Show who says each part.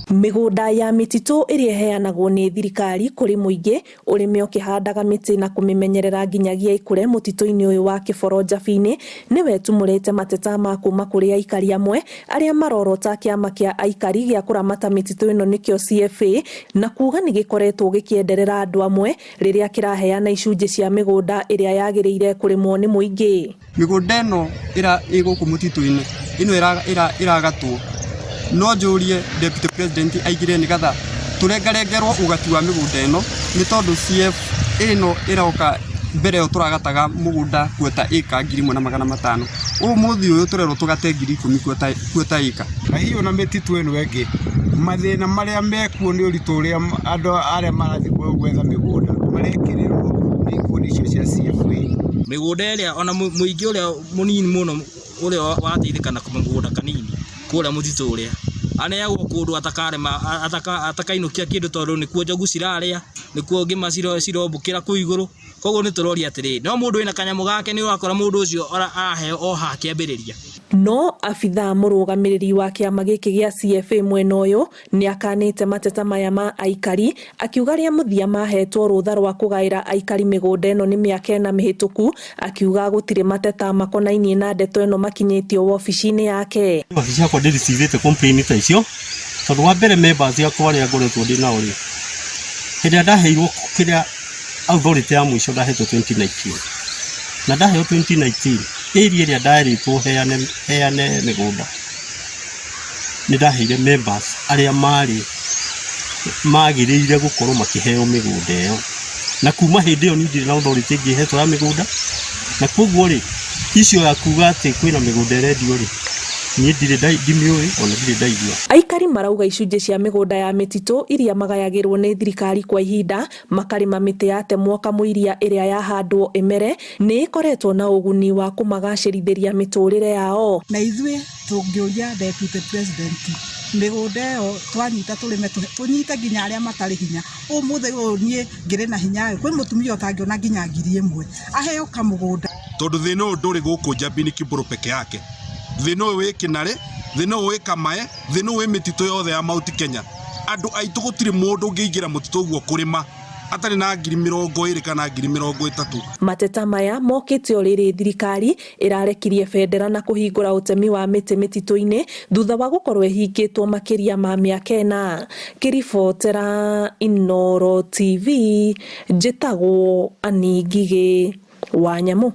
Speaker 1: Migunda ya mititu iria heanagwo ni thirikari kuri muingi urimi ukihandaga miti na kumimenyerera nginyagia ikure mutito-ini uyu wa Kiboro Njabi-ini niwe tumurite mateta ma kuma kuri aikari amwe aria marorota kiama kia aikari gia kuramata mititu ino nikio CFA na kuga ni gikoretwo gikienderera andu amwe riria kiraheana icunji cia migunda iria yagiriire kurimwo ni muingi.
Speaker 2: Migunda ino iguku mutitu-ini ino iragatwo no njurie Deputy President aigire ni gatha turengarengerwo ugati wa migunda ino ni tondu CF ino iroka mbere yo turagataga mugunda kweta eka 1500 umuthi uyu turero tugate 10,000 kweta eka
Speaker 3: na hiyo na mititu ino wengi mathina maria mekuo ni uritu uria andu aria marathi gwetha migunda marekererwo ni ikundi icio cia CFA
Speaker 4: migunda iria ona muingi uria munini muno uria wateithikana kumigunda kanini kura mutitu uria aneagwo kundu atakainukia kindu tondu nikuo njogu ciraria nikuo ngima cirombukira ku iguru koguo ni turoria atiri no mundu wina kanyamu gake ni wakora mundu ucio aheo o ha kiambiriria.
Speaker 1: No abitha murugamiriri wa kiama giki gia CFA mwena uyu ni akanite mateta maya ma aikari akiuga ria muthia mahetwo rutha rwa kugaira aikari migunda ino ni miaka ena mihituku akiuga gutire mateta makonainie na ndeto ino makinyitio wobici-ini yake.
Speaker 5: Wabici yakwa ndiricivite complaint ta icio tondu wa mbere members yakwa aria ngoretwo ndi nao ri hiria ndaheirwo kiria authority ya mwisho ndahetwo 2019 na ndaheo 2019 area iria ndaeritwo heane migunda ni ndaheire members aria magiriire gukorwo makiheo migunda iyo na kuma hindi iyo nindire na authority ngihetwo ya migunda na koguo ri icio ya kuga ati kwina migunda redio ri ni ndimioi ona ndire ndaigua.
Speaker 1: Aikari marauga icunji cia migunda ya mititu iria magayagirwo ni thirikari kwa ihinda makarima miti yatemwo kamuiria iria yahandwo imere ni ikoretwo na uguni wa kumagacĩrithiria miturire yao.
Speaker 6: Na ithuĩ tũngĩũria Deputy President migunda iyo twanyita turime tunyite nginya aria matari hinya umuthi uyu nie ngire na hinya kwi mutumia utangiona nginya 1,000 aheo kamugunda
Speaker 7: tondu thina uyu nduri guku Njabi-ini Kiboro peke yake thina uyu wi Kinare thina uyu wi Kamae thina uyu wi mititu yothe ya Mount Kenya andu aitu gutire mundu ungiingira mutitu uguo kurima atari na 20,000 kana 30,000.
Speaker 1: Mateta maya mokite oriri thirikari irarekirie bendera na kuhingura utemi wa miti mititu-ini thutha wa gukorwo ihingitwo makiria ma miaka ena. Kiribotera Inooro TV njitagwo Ani Ngigi Wanyamu.